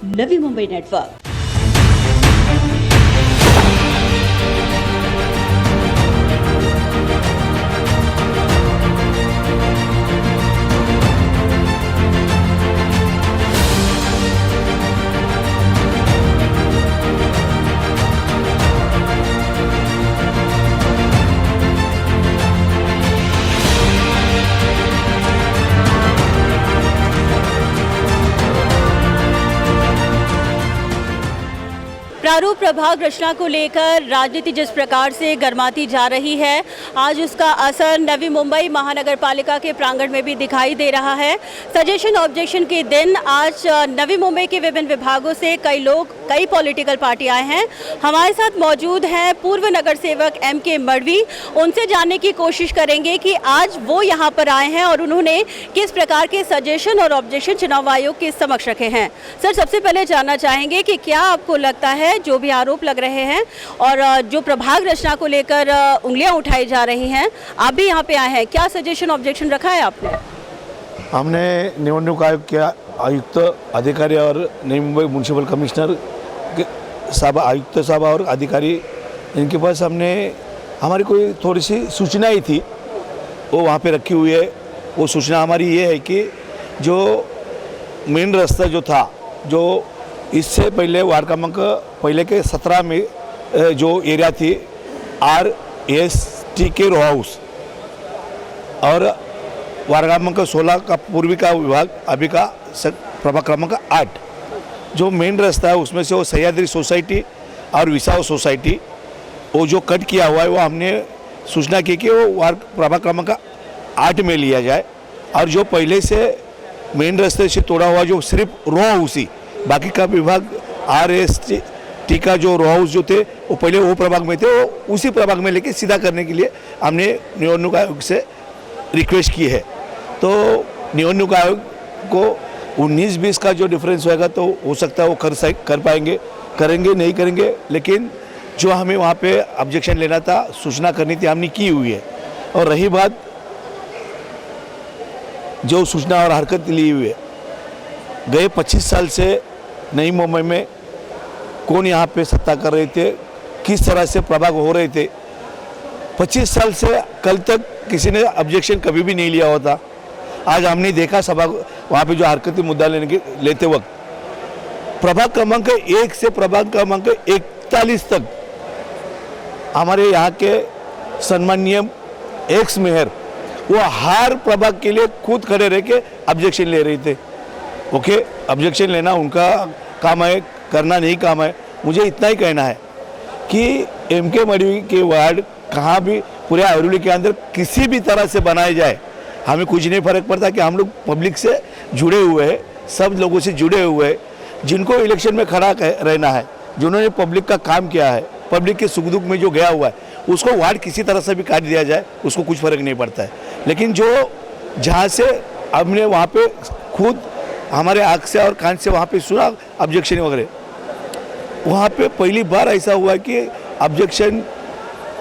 Navi Mumbai network. प्रारूप प्रभाग रचना को लेकर राजनीति जिस प्रकार से गर्माती जा रही है, आज उसका असर नवी मुंबई महानगर पालिका के प्रांगण में भी दिखाई दे रहा है। सजेशन ऑब्जेक्शन के दिन आज नवी मुंबई के विभिन्न विभागों से कई लोग, कई पॉलिटिकल पार्टी आए हैं। हमारे साथ मौजूद हैं पूर्व नगर सेवक MK मडवी। उनसे जानने की कोशिश करेंगे कि आज वो यहाँ पर आए हैं और उन्होंने किस प्रकार के सजेशन और ऑब्जेक्शन चुनाव आयोग के समक्ष रखे हैं। सर, सबसे पहले जानना चाहेंगे कि क्या आपको लगता है जो भी आरोप लग रहे हैं और जो प्रभाग रचना को लेकर उंगलियां उठाई जा रही हैं, आप भी यहाँ पे आए हैं, क्या सजेशन ऑब्जेक्शन रखा है आपने? हमने निवडणूक आयोग के आयुक्त अधिकारी और नई मुंबई म्यूनसिपल कमिश्नर के साहब, आयुक्त साहब और अधिकारी, इनके पास हमने हमारी कोई थोड़ी सी सूचना ही थी, वो वहाँ पे रखी हुई है। वो सूचना हमारी ये है कि जो मेन रास्ता जो था, जो इससे पहले वार्ड क्रमांक पहले के 17 में जो एरिया थी RST के रो हाउस और वार्ड क्रमांक 16 का पूर्वी का विभाग अभी का प्रभाग क्रमांक 8, जो मेन रास्ता है उसमें से वो सह्याद्री सोसाइटी और विसाव सोसाइटी वो जो कट किया हुआ है, वो हमने सूचना की कि वो वार्ड प्रभाग क्रमांक 8 में लिया जाए। और जो पहले से मेन रास्ते से तोड़ा हुआ जो सिर्फ रो हाउस ही, बाकी का विभाग RST का जो रो हाउस जो थे वो पहले वो प्रभाग में थे, वो उसी प्रभाग में लेके सीधा करने के लिए हमने निवडणूक आयोग से रिक्वेस्ट की है। तो निवडणूक आयोग को 19-20 का जो डिफरेंस होएगा तो हो सकता है वो कर पाएंगे, करेंगे नहीं करेंगे, लेकिन जो हमें वहाँ पे ऑब्जेक्शन लेना था, सूचना करनी थी, हमने की हुई है। और रही बात जो सूचना और हरकत ली हुई है, गए 25 साल से नई मुंबई में कौन यहाँ पे सत्ता कर रहे थे, किस तरह से प्रभाग हो रहे थे, 25 साल से कल तक किसी ने ऑब्जेक्शन कभी भी नहीं लिया होता। आज हमने देखा सभा वहाँ पे जो हरकती मुद्दा लेते वक्त प्रभाग क्रमांक 1 से प्रभाग क्रमांक 41 तक हमारे यहाँ के सम्माननीय एक्स मेयर वो हर प्रभाग के लिए खुद खड़े रह के ऑब्जेक्शन ले रहे थे। ओके, ऑब्जेक्शन लेना उनका काम है, करना नहीं काम है। मुझे इतना ही कहना है कि MK मडवी के वार्ड कहाँ भी पूरे आयुर्वेद के अंदर किसी भी तरह से बनाया जाए, हमें कुछ नहीं फर्क पड़ता कि हम लोग पब्लिक से जुड़े हुए हैं, सब लोगों से जुड़े हुए हैं। जिनको इलेक्शन में खड़ा रहना है, जिन्होंने पब्लिक का काम किया है, पब्लिक के सुख दुख में जो गया हुआ है, उसको वार्ड किसी तरह से भी काट दिया जाए, उसको कुछ फर्क नहीं पड़ता है। लेकिन जो जहाँ से हमने वहाँ पे खुद हमारे आँख से और कान से वहाँ पे सुना ऑब्जेक्शन वगैरह, वहाँ पे पहली बार ऐसा हुआ कि ऑब्जेक्शन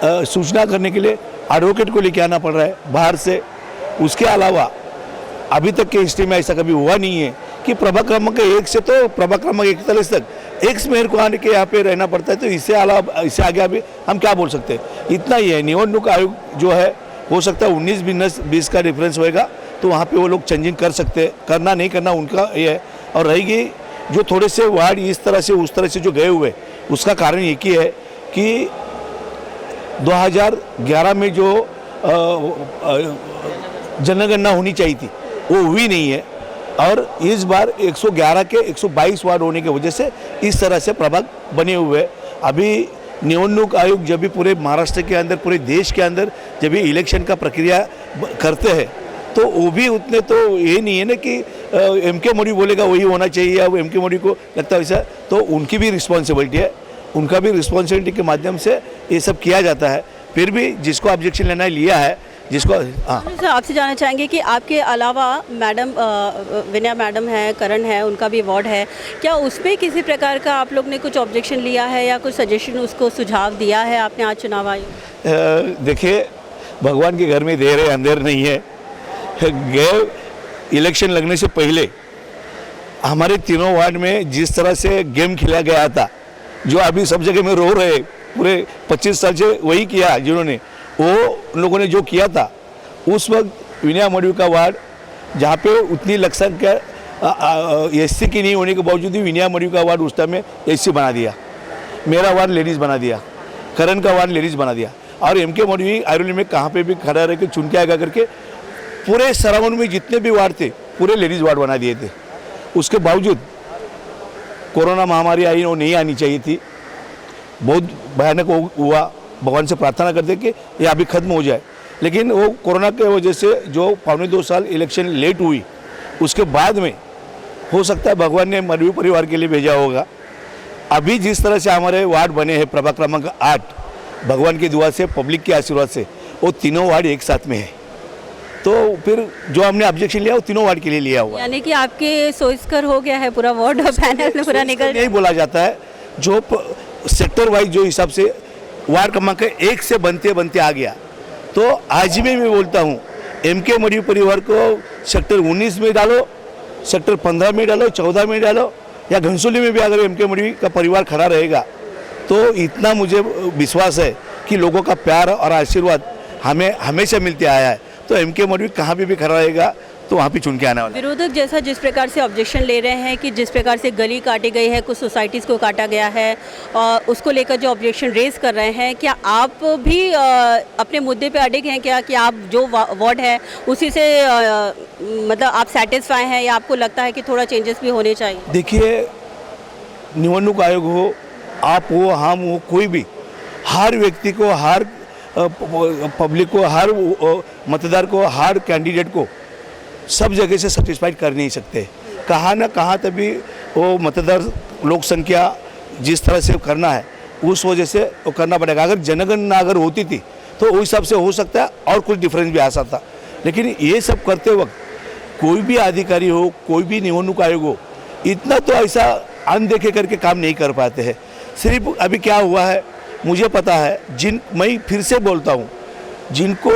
सूचना करने के लिए एडवोकेट को लेके आना पड़ रहा है बाहर से। उसके अलावा अभी तक के हिस्ट्री में ऐसा कभी हुआ नहीं है कि प्रभाग क्रमांक 1 से तो प्रभाग क्रमांक 41 तक एक्स मेयर को आने के यहाँ पे रहना पड़ता है। तो इससे अलावा, इससे आगे अभी हम क्या बोल सकते हैं? इतना ही है। निवडणूक आयोग जो है, हो सकता है 19-20 का डिफरेंस होएगा तो वहाँ पे वो लोग चेंजिंग कर सकते हैं, करना नहीं करना उनका ये है। और रहेगी जो थोड़े से वार्ड इस तरह से उस तरह से जो गए हुए, उसका कारण एक ही है कि 2011 में जो जनगणना होनी चाहिए थी वो हुई नहीं है, और इस बार 111 के 122 वार्ड होने की वजह से इस तरह से प्रभाग बने हुए हैं। अभी निवडणूक आयोग जब भी पूरे महाराष्ट्र के अंदर, पूरे देश के अंदर जब भी इलेक्शन का प्रक्रिया करते हैं तो वो भी उतने तो ये नहीं है ना कि MK मडवी बोलेगा वही होना चाहिए, अब MK मडवी को लगता है वैसा, तो उनकी भी रिस्पॉन्सिबिलिटी है, उनका भी रिस्पॉन्सिबिलिटी के माध्यम से ये सब किया जाता है। फिर भी जिसको ऑब्जेक्शन लेना लिया है, जिसको सर, आपसे जानना चाहेंगे कि आपके अलावा मैडम विनय मैडम है, करण है, उनका भी वार्ड है, क्या उस पर किसी प्रकार का आप लोग ने कुछ ऑब्जेक्शन लिया है या कुछ सजेशन, उसको सुझाव दिया है आपने आज चुनाव आयोग? देखिए, भगवान के घर में देर है अंधेर नहीं है। गए इलेक्शन लगने से पहले हमारे तीनों वार्ड में जिस तरह से गेम खेला गया था, जो अभी सब जगह में रो रहे, पूरे 25 साल से वही किया जिन्होंने, वो लोगों ने जो किया था उस वक्त विनया मडवी का वार्ड, जहाँ पे उतनी संख्या एससी की नहीं होने के बावजूद भी विनया मडवी का वार्ड उस टाइम में एससी बना दिया, मेरा वार्ड लेडीज़ बना दिया, करण का वार्ड लेडीज़ बना दिया, और एमके मडवी आयरली में कहाँ पे भी खड़ा रह के चुन के आएगा करके पूरे सराउंड में जितने भी वार्ड थे पूरे लेडीज़ वार्ड बना दिए थे। उसके बावजूद कोरोना महामारी आई, वो नहीं आनी चाहिए थी, बहुत भयानक हुआ। भगवान से प्रार्थना करते कि ये अभी खत्म हो जाए, लेकिन वो कोरोना के वजह से जो 1.25 साल इलेक्शन लेट हुई, उसके बाद में हो सकता है भगवान ने मडवी परिवार के लिए भेजा होगा। अभी जिस तरह से हमारे वार्ड बने हैं प्रभाग क्रमांक 8, भगवान की दुआ से, पब्लिक के आशीर्वाद से, वो तीनों वार्ड एक साथ में है। तो फिर जो हमने ऑब्जेक्शन लिया वो तीनों वार्ड के लिए लिया हुआ, यानी कि आपके सोचकर हो गया है पूरा वार्ड पैनल में पूरा निकल नहीं बोला जाता है, जो सेक्टर वाइज जो हिसाब से वार्ड क्रमांक 1 से बनते बनते आ गया। तो आज भी मैं बोलता हूँ एमके मडवी परिवार को सेक्टर 19 में डालो, सेक्टर 15 में डालो, 14 में डालो, या घनसोली में भी अगर एमके मडवी का परिवार खड़ा रहेगा तो इतना मुझे विश्वास है कि लोगों का प्यार और आशीर्वाद हमें हमेशा मिलते आया है। तो एमके मडवी कहाँ पे भी खड़ा रहेगा तो वहाँ पे चुन के आने वाला है। विरोधक जैसा जिस प्रकार से ऑब्जेक्शन ले रहे हैं कि जिस प्रकार से गली काटी गई है, कुछ सोसाइटीज़ को काटा गया है, और उसको लेकर जो ऑब्जेक्शन रेज कर रहे हैं, क्या आप भी अपने मुद्दे पे अड़े हैं क्या कि आप जो वार्ड है उसी से मतलब आप सेटिस्फाई हैं, या आपको लगता है कि थोड़ा चेंजेस भी होने चाहिए? देखिए, निवडणूक आयोग हो, आप हो, हम हो, कोई भी, हर व्यक्ति को, हर पब्लिक को, हर मतदार को, हर कैंडिडेट को सब जगह से सेटिस्फाइड कर नहीं सकते। कहाँ ना कहाँ तभी वो मतदार लोक संख्या जिस तरह से करना है उस वजह से वो करना पड़ेगा। अगर जनगणना अगर होती थी तो उस हिसाब से हो सकता है और कुछ डिफरेंस भी आ सकता, लेकिन ये सब करते वक्त कोई भी अधिकारी हो, कोई भी निवडणूक आयोग हो, इतना तो ऐसा अनदेखे करके काम नहीं कर पाते हैं। सिर्फ अभी क्या हुआ है मुझे पता है, मैं फिर से बोलता हूँ, जिनको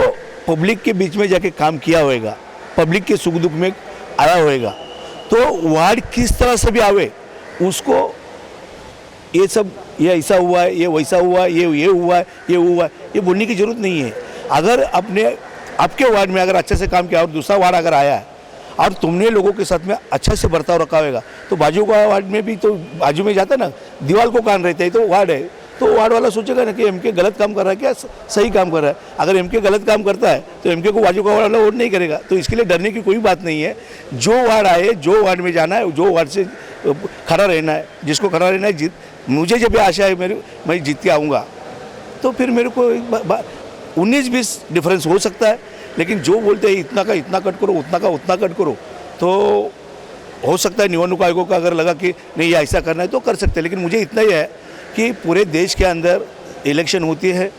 पब्लिक के बीच में जाके काम किया होएगा, पब्लिक के सुख दुख में आया होएगा, तो वार्ड किस तरह से भी आवे उसको ये सब, ये ऐसा हुआ है, ये वैसा हुआ है, ये हुआ है, ये हुआ है, ये बोलने की जरूरत नहीं है। अगर आपके वार्ड में अगर अच्छे से काम किया और दूसरा वार्ड अगर आया है और तुमने लोगों के साथ में अच्छा से बर्ताव रखा होगा, तो बाजू का वार्ड में भी, तो बाजू में जाता ना, दीवार को कान रहता है, तो वार्ड है, तो वार्ड वाला सोचेगा ना कि एमके गलत काम कर रहा है क्या सही काम कर रहा है। अगर एमके गलत काम करता है तो एमके को बाजू का वार्ड वाला वोट नहीं करेगा। तो इसके लिए डरने की कोई बात नहीं है। जो वार्ड आए, जो वार्ड में जाना है, जो वार्ड से खड़ा रहना है, जिसको खड़ा रहना है, मुझे जब आशा है मैं जीत के आऊँगा, तो फिर मेरे को 19-20 डिफरेंस हो सकता है, लेकिन जो बोलते हैं इतना का इतना कट करो, उतना का उतना कट करो, तो हो सकता है निवडणूक आयोग का अगर लगा कि नहीं ये ऐसा करना है तो कर सकते हैं। लेकिन मुझे इतना ही है कि पूरे देश के अंदर इलेक्शन होती है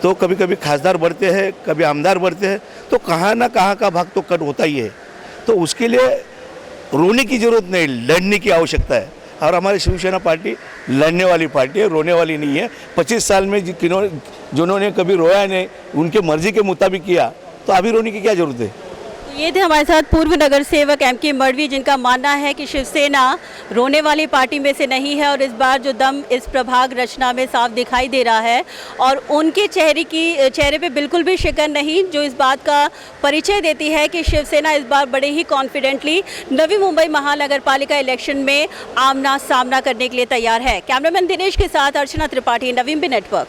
तो कभी कभी खासदार बढ़ते हैं, कभी आमदार बढ़ते हैं, तो कहाँ ना कहाँ का भाग तो कट होता ही है। तो उसके लिए रोने की ज़रूरत नहीं, लड़ने की आवश्यकता है। और हमारी शिवसेना पार्टी लड़ने वाली पार्टी है, रोने वाली नहीं है। 25 साल में जिन्होंने कभी रोया नहीं, उनके मर्जी के मुताबिक किया, तो अभी रोने की क्या ज़रूरत है। ये थे हमारे साथ पूर्व नगर सेवक एमके मडवी, जिनका मानना है कि शिवसेना रोने वाली पार्टी में से नहीं है और इस बार जो दम इस प्रभाग रचना में साफ दिखाई दे रहा है, और उनके चेहरे पे बिल्कुल भी शिकन नहीं, जो इस बात का परिचय देती है कि शिवसेना इस बार बड़े ही कॉन्फिडेंटली नवी मुंबई महानगर पालिका इलेक्शन में आमना सामना करने के लिए तैयार है। कैमरामैन दिनेश के साथ अर्चना त्रिपाठी, नवी मुंबई नेटवर्क।